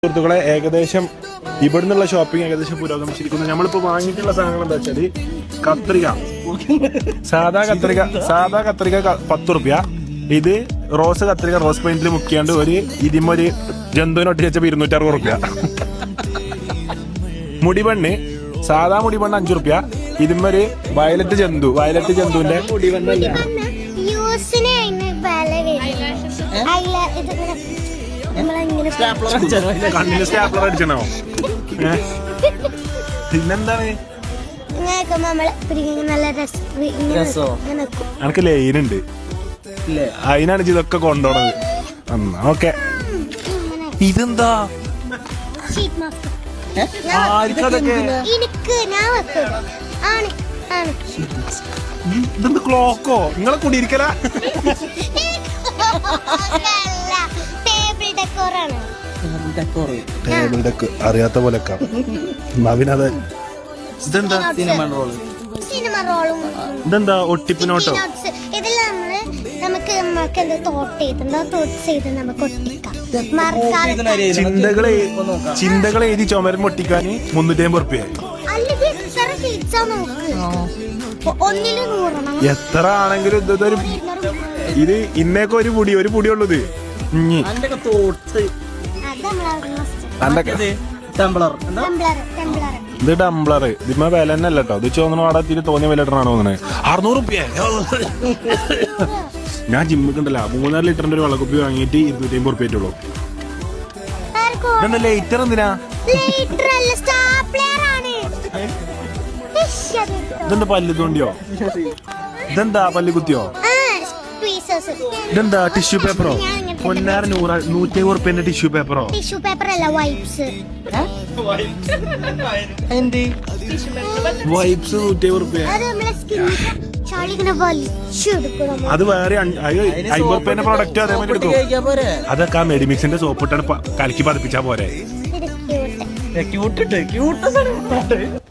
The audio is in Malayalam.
സുഹൃത്തുക്കളെ, ഏകദേശം ഇവിടുന്നുള്ള ഷോപ്പിംഗ് ഏകദേശം പുരോഗമിച്ചിരിക്കുന്നു. നമ്മളിപ്പോ വാങ്ങിയിട്ടുള്ള സാധനങ്ങൾ എന്താ വെച്ചാല് കത്രിക, സാധാ കത്രിക 10 റുപ്യ. ഇത് റോസ് കത്രിക റോസ് പെയിന്റിൽ മുക്കിയാണ്ട് ഇതിമൊരു ജന്തുവിനൊട്ടി വെച്ചപ്പോ 260 റുപ്യ. മുടിപണ്ണ്, സാധാ മുടിപണ്ണ് 5 റുപ്യ. ഇതിമൊരു വയലറ്റ് ജന്തുവിന്റെ കണ്ണിന് സ്റ്റാപ്ലർ അടിച്ചണോ? പിന്നെന്താണ് എനിക്ക് ലൈനുണ്ട്, അതിനാണ് ഇതൊക്കെ കൊണ്ടുപോണത്. ഓക്കെ, ഇതെന്താ ഇതെന്ത് ക്ലോക്കോ? നിങ്ങളെ കുടിയിരിക്കല ടേബിൾ ഡെക്ക് അറിയാത്ത പോലെ നവീനത്. ഇതെന്താ ഇതെന്താ ഒട്ടിപ്പിനോട്ടോ? ചിന്തകൾ എഴുതി ചുമരം ഒട്ടിക്കാൻ 350 റുപ്യ. എത്ര ആണെങ്കിലും ഇത് ഇന്നേക്ക് ഒരു പൊടി ഉള്ളത്. ഇത് ടംബ്ലർ, ഇതിമ്മ വില തന്നെ അല്ല കേട്ടോ. ഇത് ചോദിച്ചു അവിടെ തോന്നിയ വില ഇട്ടാണ് തോന്നുന്നത്. 600 റുപ്യ. ഞാൻ ജിമ്മിക്കുണ്ടല്ലോ 3.5 ലിറ്ററിന്റെ ഒരു വെള്ളക്കുപ്പി വാങ്ങിയിട്ട് 250 റുപ്യ ആയിട്ടുള്ളൂ. ഇതെന്താ ലൈറ്റർ? എന്തിനാ ഇതെന്താ പല്ല് തോണ്ടിയോ? ഇതെന്താ പല്ല് കുത്തിയോ? ഇതെന്താ ടിഷ്യൂ പേപ്പറോ? പൊന്നാറ് 150 റുപ്യന്റെ ടിഷ്യൂ പേപ്പറോ? ടിഷ്യൂ പേപ്പർ അല്ല, വൈപ്സ്. വൈപ്സ് 150 റുപ്യ. അത് വേറെ 50 റുപ്യന്റെ പ്രൊഡക്റ്റ് അതേമാതിരി എടുക്കും. അതൊക്കെ ആ മെഡിമിക്സിന്റെ സോപ്പ് ഇട്ടാണ് കലക്കി പതിപ്പിച്ചാ പോരെ.